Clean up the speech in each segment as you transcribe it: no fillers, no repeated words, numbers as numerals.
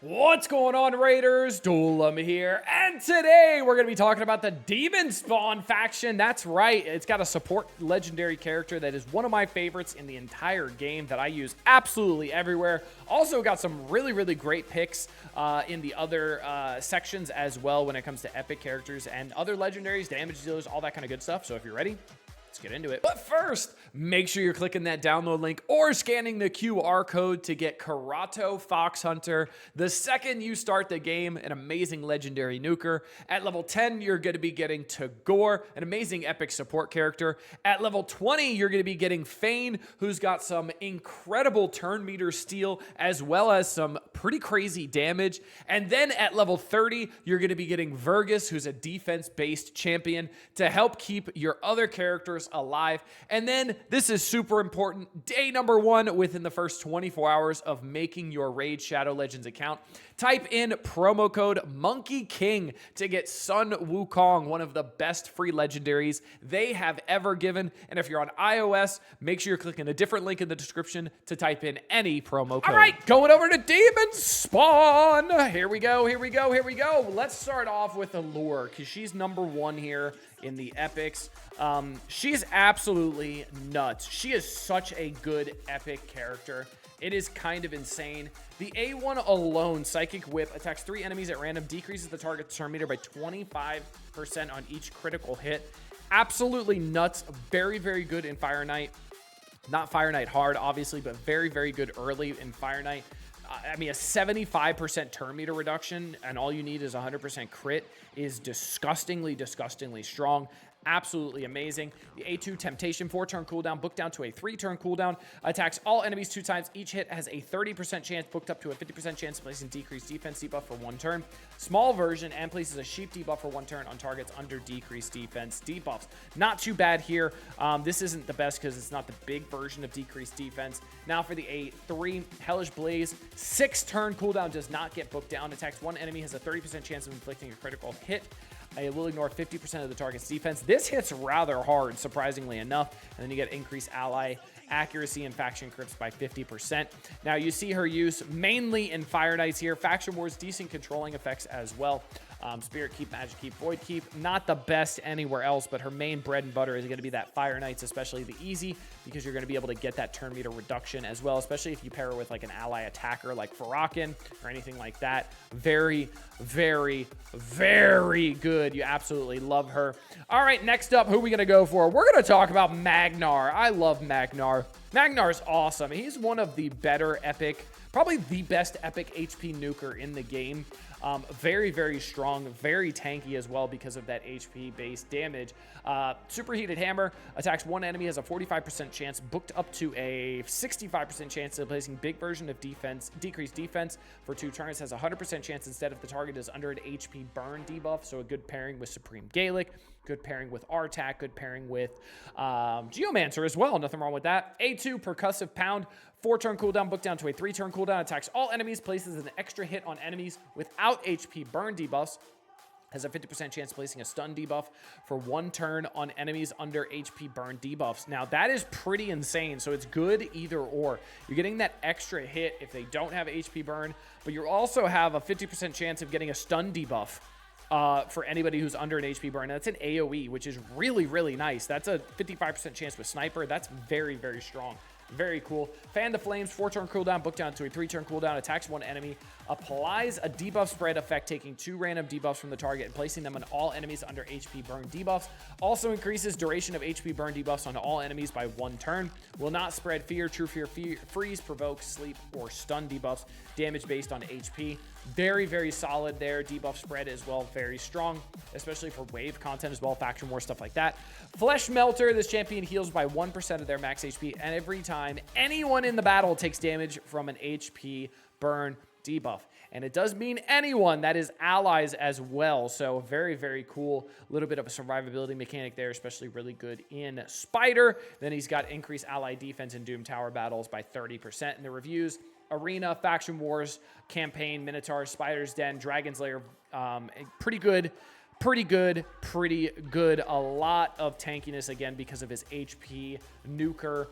What's going on, Raiders? Doolum here, and today we're going to be talking about the Demon Spawn faction. That's right, it's got a support legendary character that is one of my favorites in the entire game that I use absolutely everywhere. Also got some really great picks in the other sections as well when it comes to epic characters and other legendaries, damage dealers, all that kind of good stuff. So if you're ready, let's get into it. But first, make sure you're clicking that download link or scanning the QR code to get Karato Fox Hunter. The second you start the game, an amazing legendary nuker. At level 10, you're going to be getting Tagore, an amazing epic support character. At level 20, you're going to be getting Fane, who's got some incredible turn meter steal, as well as some pretty crazy damage. And then at level 30, you're going to be getting Vergus, who's a defense-based champion, to help keep your other characters alive. And then this is super important, day number 1 within the first 24 hours of making your Raid Shadow Legends account, type in promo code Monkey King to get Sun Wukong, one of the best free legendaries they have ever given. And if you're on iOS, make sure you're clicking a different link in the description to type in any promo code. All right, going over to Demon Spawn. Here we go. Let's start off with Allure, because she's number 1 here in the epics. She's absolutely nuts. She is such a good epic character. It is kind of insane. The A1 alone, Psychic Whip, attacks 3 enemies at random, decreases the target's turn meter by 25% on each critical hit. Absolutely nuts. Very good in Fire Knight. Not Fire Knight hard, obviously, but very good early in Fire Knight. I mean, a 75% turn meter reduction, and all you need is 100% crit is disgustingly strong. Absolutely amazing. The A2 Temptation, 4-turn cooldown, booked down to a 3-turn cooldown, attacks all enemies 2 times. Each hit has a 30% chance, booked up to a 50% chance of placing decreased defense debuff for 1 turn. Small version, and places a sheep debuff for 1 turn on targets under decreased defense debuffs. Not too bad here. This isn't the best because it's not the big version of decreased defense. Now for the A3, Hellish Blaze, 6-turn cooldown, does not get booked down. Attacks 1 enemy, has a 30% chance of inflicting a critical hit. It will ignore 50% of the target's defense. This hits rather hard, surprisingly enough. And then you get increased ally accuracy and faction crits by 50%. Now you see her use mainly in Fire Knights here. Faction Wars, decent controlling effects as well. Spirit Keep, Magic Keep, Void Keep, not the best anywhere else, but her main bread and butter is going to be that Fire Knights, especially the easy, because you're going to be able to get that turn meter reduction as well, especially if you pair her with like an ally attacker like Farrakhan or anything like that. Very good. You absolutely love her. All right, next up, who are we going to go for? We're going to talk about Magnar. I love Magnar. Magnar's awesome. He's one of the better epic, probably the best epic HP nuker in the game. Very strong, very tanky as well because of that HP based damage. Superheated Hammer attacks 1 enemy, has a 45% chance, booked up to a 65% chance of placing big version of defense, decreased defense for 2 turns, has a 100% chance instead if the target is under an HP burn debuff. So a good pairing with Supreme Gaelic, good pairing with Artak, good pairing with Geomancer as well. Nothing wrong with that. A2 Percussive Pound, 4-turn cooldown, booked down to a 3-turn cooldown, attacks all enemies, places an extra hit on enemies without HP burn debuffs, has a 50% chance of placing a stun debuff for 1 turn on enemies under HP burn debuffs. Now that is pretty insane, so it's good either or. You're getting that extra hit if they don't have HP burn, but you also have a 50% chance of getting a stun debuff for anybody who's under an HP burn. That's an AoE, which is really nice. That's a 55% chance with Sniper. That's very strong. Very cool. Fan the Flames, 4-turn cooldown, booked down to a 3-turn cooldown, attacks 1 enemy, applies a debuff spread effect, taking 2 random debuffs from the target and placing them on all enemies under HP burn debuffs. Also increases duration of HP burn debuffs on all enemies by 1 turn. Will not spread fear, true fear, freeze, provoke, sleep, or stun debuffs. Damage based on HP. Very solid there. Debuff spread as well, very strong, especially for wave content as well, faction war, stuff like that. Flesh Melter, this champion heals by 1% of their max HP, and every time anyone in the battle takes damage from an HP burn debuff. And it does mean anyone, that is allies as well. So very cool. A little bit of a survivability mechanic there, especially really good in Spider. Then he's got increased ally defense in Doom Tower battles by 30% in the reviews. Arena, Faction Wars, Campaign, Minotaur, Spider's Den, Dragon's Lair, pretty good. A lot of tankiness again because of his HP nuker.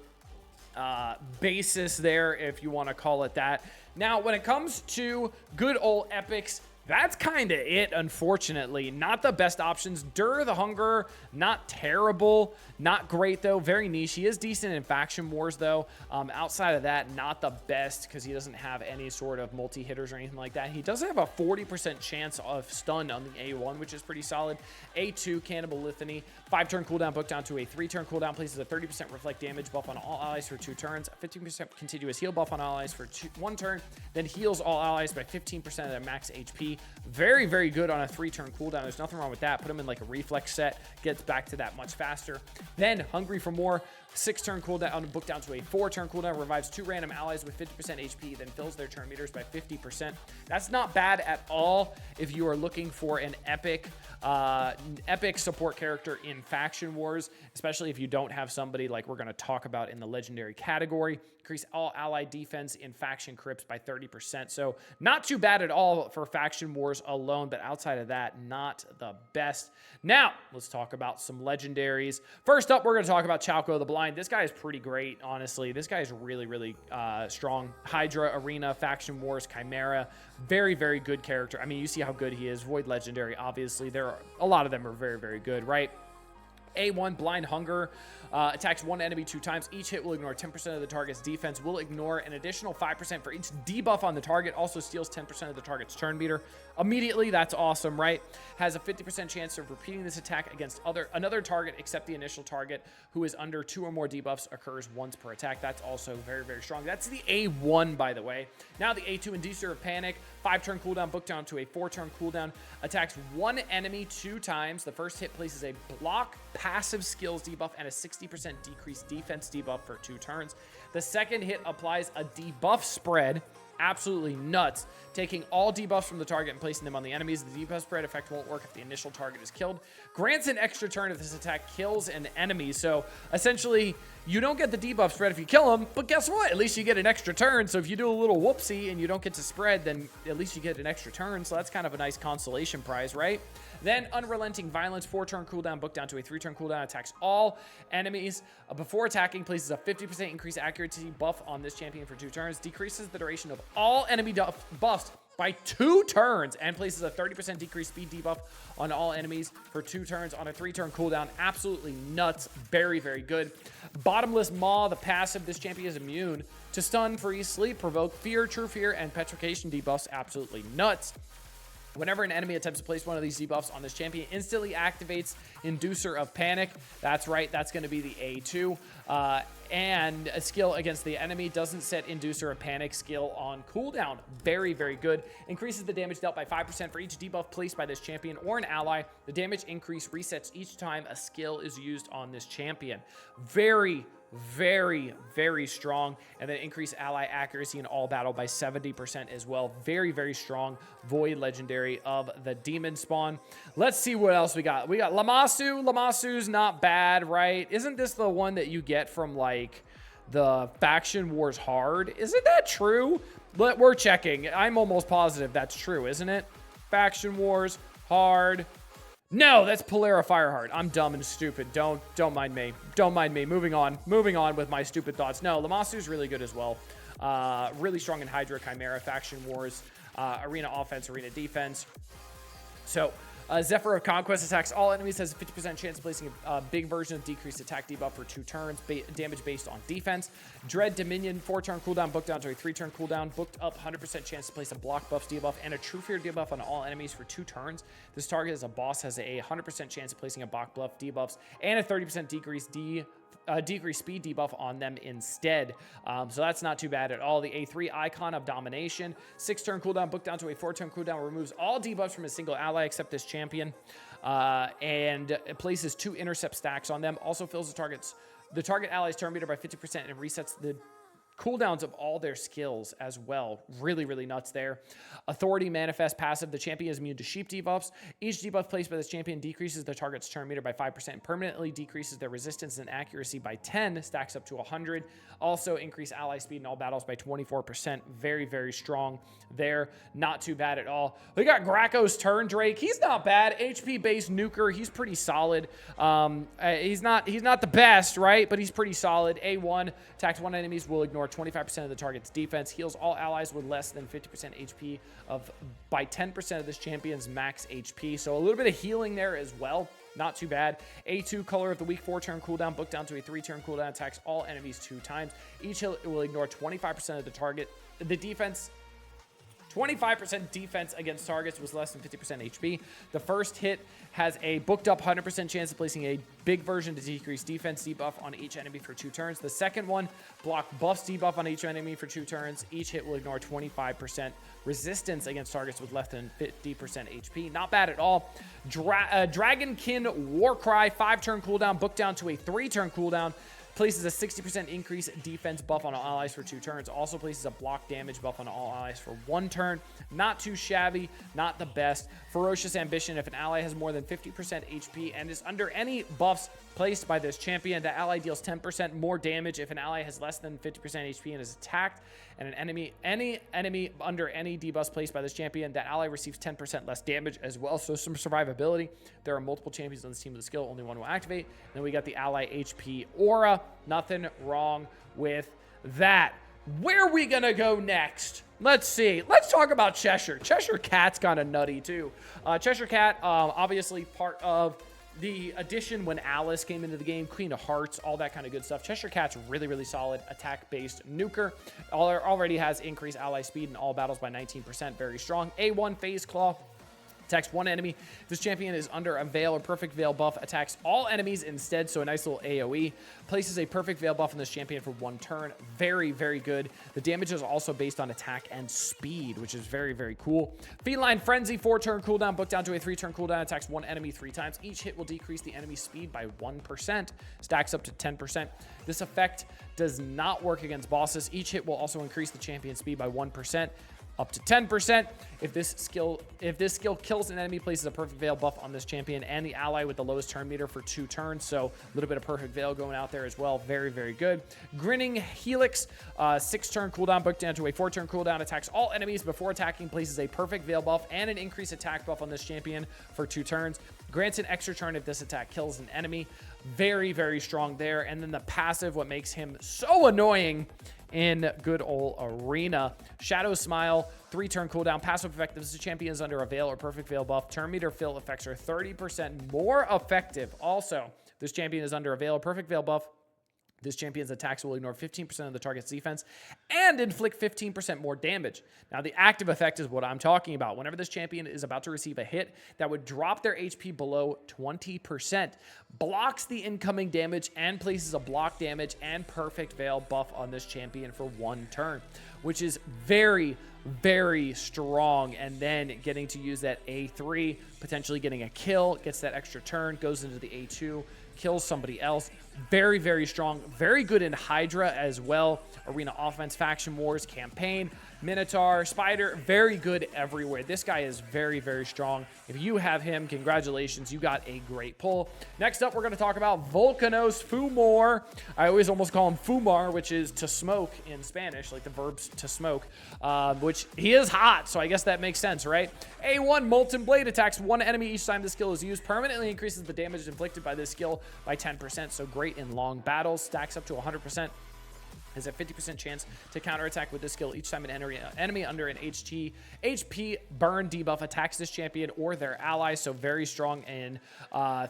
basis there, if you want to call it that. Now, when it comes to good old epics, that's kind of it, unfortunately. Not the best options. Dur the Hunger, not terrible. Not great, though. Very niche. He is decent in Faction Wars, though. Outside of that, not the best because he doesn't have any sort of multi-hitters or anything like that. He does have a 40% chance of stun on the A1, which is pretty solid. A2, Cannibal Litany. 5-turn cooldown, book down to a 3-turn cooldown. Places a 30% reflect damage buff on all allies for 2 turns. A 15% continuous heal buff on allies for 1 turn. Then heals all allies by 15% of their max HP. Very, very good on a 3-turn cooldown. There's nothing wrong with that. Put him in like a reflex set. Gets back to that much faster. Then Hungry for More. 6-turn cooldown, book down to a 4-turn cooldown, revives 2 random allies with 50% HP, then fills their turn meters by 50%. That's not bad at all if you are looking for an epic support character in Faction Wars, especially if you don't have somebody like we're going to talk about in the legendary category. Increase all ally defense in Faction Crypts by 30%. So not too bad at all for Faction Wars alone, but outside of that, not the best. Now, let's talk about some legendaries. First up, we're going to talk about Chalco the Blind. This guy is pretty great, honestly. This guy is really, really strong. Hydra, Arena, Faction Wars, Chimera. Very, very good character. I mean, you see how good he is. Void Legendary, obviously. A lot of them are very, very good, right? A1, Blind Hunger, attacks 1 enemy 2 times. Each hit will ignore 10% of the target's defense. Will ignore an additional 5% for each debuff on the target. Also steals 10% of the target's turn meter. Immediately, that's awesome, right? Has a 50% chance of repeating this attack against another target except the initial target who is under 2 or more debuffs. Occurs once per attack. That's also very, very strong. That's the A1, by the way. Now the A2, Inducer of Panic. 5-turn cooldown, book down to a 4-turn cooldown. Attacks 1 enemy 2 times. The first hit places a block passive skills debuff and a 60% decreased defense debuff for 2 turns. The second hit applies a debuff spread. Absolutely nuts. Taking all debuffs from the target and placing them on the enemies. The debuff spread effect won't work if the initial target is killed. Grants an extra turn if this attack kills an enemy. So essentially, you don't get the debuff spread if you kill them, but guess what? At least you get an extra turn. So if you do a little whoopsie and you don't get to spread, then at least you get an extra turn. So that's kind of a nice consolation prize, right? Then Unrelenting Violence, 4-turn cooldown, book down to a 3-turn cooldown, attacks all enemies. Before attacking, places a 50% increased accuracy buff on this champion for 2 turns, decreases the duration of all enemy buffs by 2 turns, and places a 30% decreased speed debuff on all enemies for 2 turns on a 3-turn cooldown. Absolutely nuts. Very, very good. Bottomless Maw, the passive. This champion is immune to stun, freeze, sleep, provoke, fear, true fear, and petrification debuffs. Absolutely nuts. Whenever an enemy attempts to place one of these debuffs on this champion, instantly activates Inducer of Panic. That's right, that's going to be the A2. And a skill against the enemy doesn't set Inducer of Panic skill on cooldown. Very, very good. Increases the damage dealt by 5% for each debuff placed by this champion or an ally. The damage increase resets each time a skill is used on this champion. Very, very, very strong. And then increase ally accuracy in all battle by 70% as well. Very, very strong Void Legendary of the Demon Spawn. Let's see what else we got. We got Lammasu. Lamassu's not bad, right? Isn't this the one that you get from like the Faction Wars Hard? Isn't that true? We're checking. I'm almost positive that's true, isn't it? Faction Wars Hard. No, that's Polera Fireheart. I'm dumb and stupid. Don't mind me. Don't mind me. Moving on with my stupid thoughts. No, Lamassu's really good as well. Really strong in Hydra, Chimera, Faction Wars, Arena Offense, Arena Defense. So, Zephyr of Conquest attacks all enemies, has a 50% chance of placing a big version of decreased attack debuff for 2 turns, damage based on defense. Dread Dominion, 4-turn cooldown, booked down to a 3-turn cooldown, booked up 100% chance to place a block buffs debuff and a true fear debuff on all enemies for 2 turns. This target as a boss has a 100% chance of placing a block buff debuffs and a 30% decreased speed debuff on them instead. So that's not too bad at all. The A3, Icon of Domination, 6-turn cooldown, booked down to a 4-turn cooldown, removes all debuffs from a single ally except this champion, and it places 2 intercept stacks on them. Also fills the target ally's turn meter by 50% and resets the cooldowns of all their skills as well. Really, really nuts there. Authority Manifest passive. The champion is immune to sheep debuffs. Each debuff placed by this champion decreases the target's turn meter by 5%, permanently decreases their resistance and accuracy by 10, stacks up to 100. Also increase ally speed in all battles by 24%. Very, very strong there. Not too bad at all. We got Graco's Turn Drake. He's not bad. HP based nuker. He's pretty solid. He's not the best, right? But he's pretty solid. A1 attacks one enemies, will ignore 25% of the target's defense, heals all allies with less than 50% HP by 10% of this champion's max HP. So a little bit of healing there as well. Not too bad. A2 Color of the Week, 4-turn cooldown, book down to a 3-turn cooldown, attacks all enemies 2 times. Each hit will ignore 25% of the target. The defense, 25% defense against targets was less than 50% HP. The first hit has a booked up 100% chance of placing a big version to decrease defense debuff on each enemy for 2 turns. The second one, block buffs debuff on each enemy for 2 turns. Each hit will ignore 25% resistance against targets with less than 50% HP. Not bad at all. Dragonkin Warcry, 5-turn cooldown, book down to a 3-turn cooldown. Places a 60% increase defense buff on all allies for 2 turns. Also places a block damage buff on all allies for 1 turn. Not too shabby, not the best. Ferocious Ambition. If an ally has more than 50% HP and is under any buffs placed by this champion, the ally deals 10% more damage. If an ally has less than 50% HP and is attacked, and any enemy under any debuffs placed by this champion, that ally receives 10% less damage as well. So some survivability. There are multiple champions on this team with the skill. Only one will activate. And then we got the ally HP Aura. Nothing wrong with that. Where are we going to go next? Let's see. Let's talk about Cheshire. Cheshire Cat's kind of nutty too. Cheshire Cat, obviously part of the addition when Alice came into the game, Queen of Hearts, all that kind of good stuff. Cheshire Cat's really, really solid attack-based nuker. Already has increased ally speed in all battles by 19%. Very strong. A1 Phase Claw. Attacks one enemy. This champion is under a Veil or Perfect Veil buff. Attacks all enemies instead, so a nice little AoE. Places a Perfect Veil buff on this champion for 1 turn. Very, very good. The damage is also based on attack and speed, which is very, very cool. Feline Frenzy, 4-turn cooldown, book down to a 3-turn cooldown. Attacks one enemy 3 times. Each hit will decrease the enemy's speed by 1%. Stacks up to 10%. This effect does not work against bosses. Each hit will also increase the champion's speed by 1%. Up to 10%. If this skill kills an enemy, places a Perfect Veil buff on this champion and the ally with the lowest turn meter for 2 turns. So a little bit of Perfect Veil going out there as well. Very, very good. Grinning Helix, 6-turn cooldown, booked down to a 4-turn cooldown. Attacks all enemies before attacking, places a Perfect Veil buff and an increased attack buff on this champion for 2 turns. Grants an extra turn if this attack kills an enemy. Very, very strong there. And then the passive, what makes him so annoying in good old Arena. Shadow Smile, 3-turn cooldown, passive effective. This champion is under a Veil or Perfect Veil buff. Turn meter fill effects are 30% more effective. Also, this champion is under a Veil or Perfect Veil buff. This champion's attacks will ignore 15% of the target's defense and inflict 15% more damage. Now, the active effect is what I'm talking about. Whenever this champion is about to receive a hit that would drop their HP below 20%, blocks the incoming damage and places a block damage and Perfect Veil buff on this champion for 1 turn, which is very, very strong. And then getting to use that A3, potentially getting a kill, gets that extra turn, goes into the A2, kills somebody else. Very, very strong. Very good in Hydra as well. Arena Offense, Faction Wars, Campaign, Minotaur, Spider. Very good everywhere. This guy is very, very strong. If you have him, congratulations. You got a great pull. Next up, we're going to talk about Volcanos Fumor. I always almost call him Fumar, which is to smoke in Spanish, like the verbs to smoke, which he is hot, so I guess that makes sense, right? A1 Molten Blade attacks one enemy each time the skill is used. Permanently increases the damage inflicted by this skill by 10%, so great in long battles. Stacks up to 100%. Has a 50% chance to counterattack with this skill each time an enemy under an HP burn debuff attacks this champion or their allies. So very strong in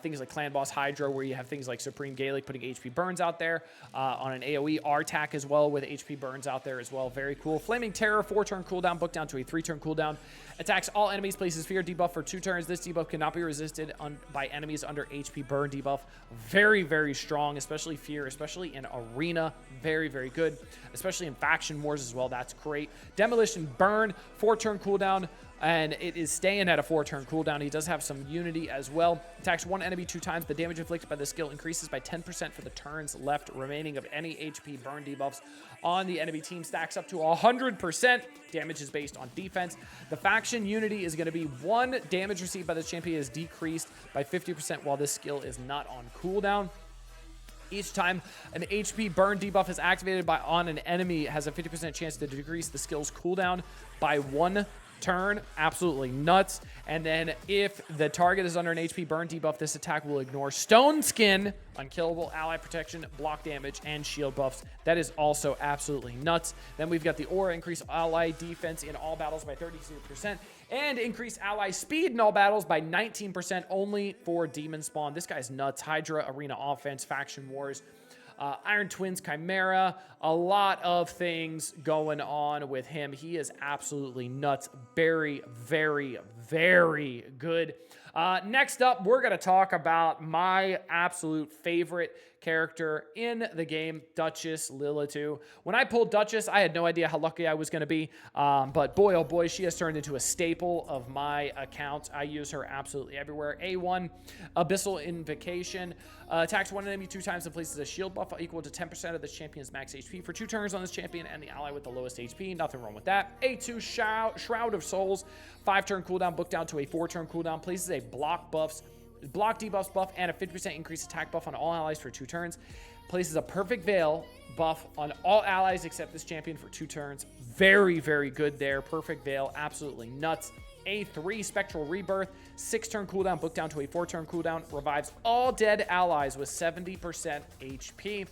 things like Clan Boss Hydra, where you have things like Supreme Gaelic putting HP burns out there. On an AoE, R-Tac as well with HP burns out there as well. Very cool. Flaming Terror, 4-turn cooldown, book down to a 3-turn cooldown. Attacks all enemies, places fear debuff for 2 turns. This debuff cannot be resisted by enemies under HP burn debuff. Very, very strong, especially fear, especially in Arena. Very, very good. good, especially in faction wars as well. That's great. Demolition Burn, 4-turn cooldown, and it is staying at a 4-turn cooldown. He does have some unity as well. Attacks one enemy 2 times. The damage inflicted by the skill increases by 10% for the turns left remaining of any HP burn debuffs on the enemy team. Stacks up to 100%. Damage is based on defense. The faction unity is going to be 1 damage received by this champion is decreased by 50% while this skill is not on cooldown. Each time an HP burn debuff is activated on an enemy, it has a 50% chance to decrease the skill's cooldown by 1 turn. Absolutely nuts. And then if the target is under an HP burn debuff, this attack will ignore Stone Skin, unkillable, ally protection, block damage, and shield buffs. That is also absolutely nuts. Then we've got the aura, increase ally defense in all battles by 32%, and increase ally speed in all battles by 19% only for Demon Spawn. This guy's nuts. Hydra, Arena Offense, Faction Wars, Iron Twins, Chimera, a lot of things going on with him. He is absolutely nuts. Very, very, very good. Next up, we're going to talk about my absolute favorite character in the game, Duchess Lilitu. When I pulled Duchess, I had no idea how lucky I was going to be, but boy, oh boy, she has turned into a staple of my account. I use her absolutely everywhere. A1, Abyssal Invocation, attacks one enemy 2 times and places a shield buff equal to 10% of the champion's max HP for 2 turns on this champion and the ally with the lowest HP. Nothing wrong with that. A2, Shroud of Souls, 5-turn cooldown, book down to a 4-turn cooldown, places a block debuffs buff and a 50% increased attack buff on all allies for 2 turns. Places a perfect veil buff on all allies except this champion for 2 turns. Very, very good there. Perfect veil, absolutely nuts. A3, Spectral Rebirth, 6-turn cooldown, book down to a 4-turn cooldown, revives all dead allies with 70% HP.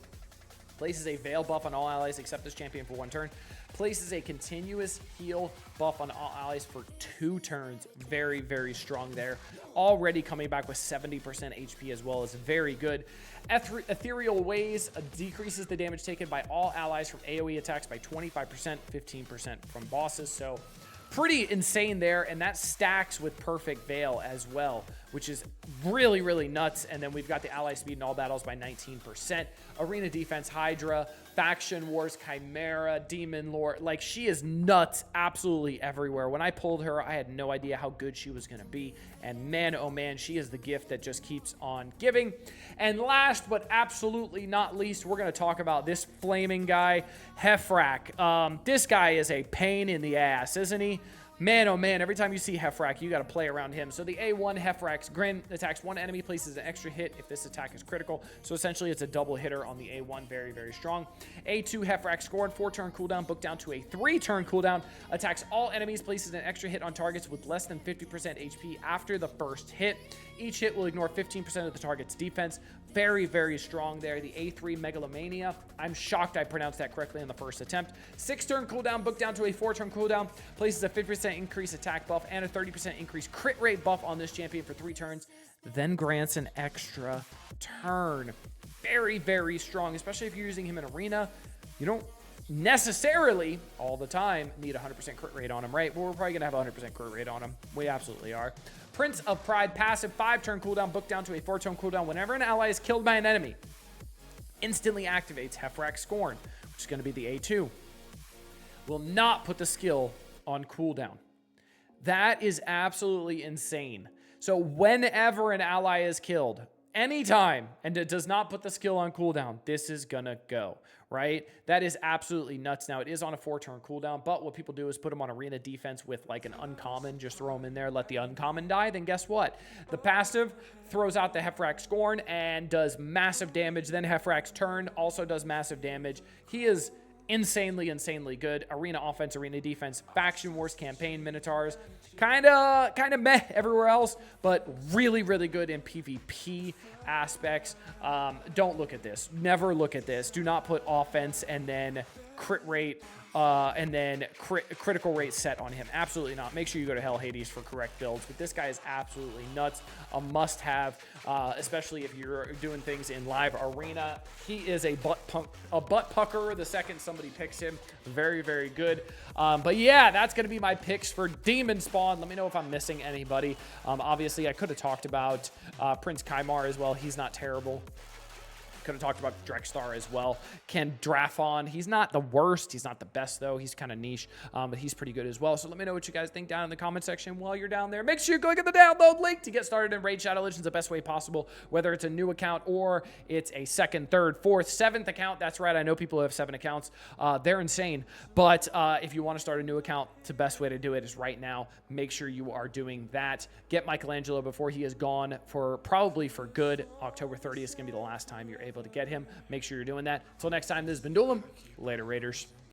Places a veil buff on all allies except this champion for 1 turn. Places a continuous heal buff on all allies for 2 turns. Very, very strong there. Already coming back with 70% HP as well, is very good. Ethereal Ways decreases the damage taken by all allies from AoE attacks by 25%, 15% from bosses. So pretty insane there, and that stacks with Perfect Veil as well, which is really, really nuts. And then we've got the ally speed in all battles by 19%. Arena defense, Hydra, Faction Wars, Chimera, Demon Lord. Like, she is nuts absolutely everywhere. When I pulled her, I had no idea how good she was going to be. And man, oh man, she is the gift that just keeps on giving. And last but absolutely not least, we're going to talk about this flaming guy, Hefrak. This guy is a pain in the ass, isn't he? Man, oh man, every time you see Hefrak, you got to play around him. So the A1 Hefrak's Grin attacks 1 enemy, places an extra hit if this attack is critical. So essentially, it's a double hitter on the A1. Very, very strong. A2 Hefrak Scorn, 4-turn cooldown, book down to a 3-turn cooldown. Attacks all enemies, places an extra hit on targets with less than 50% HP after the first hit. Each hit will ignore 15% of the target's defense. Very, very strong there. The A3 Megalomania. I'm shocked I pronounced that correctly on the first attempt. 6-turn cooldown, book down to a 4-turn cooldown. Places a 50% increase attack buff and a 30% increase crit rate buff on this champion for 3 turns. Then grants an extra turn. Very, very strong, especially if you're using him in Arena. You don't necessarily all the time need 100% crit rate on him, right? But we're probably going to have 100% crit rate on him. We absolutely are. Prince of Pride, passive, 5-turn cooldown, book down to a 4-turn cooldown. Whenever an ally is killed by an enemy, instantly activates Hefrak Scorn, which is going to be the A2. Will not put the skill on cooldown. That is absolutely insane. So whenever an ally is killed, anytime, and it does not put the skill on cooldown, this is gonna go, right? That is absolutely nuts. Now, it is on a 4-turn cooldown, but what people do is put them on arena defense with like an uncommon, just throw them in there, let the uncommon die, then guess what? The passive throws out the Hefrak Scorn and does massive damage. Then Hefrak's turn also does massive damage. He is insanely, insanely good. Arena offense, arena defense, faction wars, campaign, minotaurs. Kind of meh everywhere else, but really, really good in PvP aspects. Don't look at this. Never look at this. Do not put offense and then crit rate and then critical rate set on him. Absolutely not. Make sure you go to Hell Hades for correct builds. But this guy is absolutely nuts. A must-have, especially if you're doing things in live arena. He is a butt pucker the second somebody picks him. Very, very good. But yeah, that's going to be my picks for Demon Spawn. Let me know if I'm missing anybody. Obviously, I could have talked about Prince Kaimar as well. He's not terrible. Could have talked about Drexstar as well. Can Drafon. He's not the worst. He's not the best, though. He's kind of niche, but he's pretty good as well. So let me know what you guys think down in the comment section while you're down there. Make sure you click at the download link to get started in Raid Shadow Legends the best way possible, whether it's a new account or it's a second, third, fourth, seventh account. That's right. I know people who have 7 accounts. They're insane. But if you want to start a new account, the best way to do it is right now. Make sure you are doing that. Get Michelangelo before he is gone probably for good. October 30th is going to be the last time you're able to get him. Make sure you're doing that. Until next time, this has been Duelim. Later, Raiders.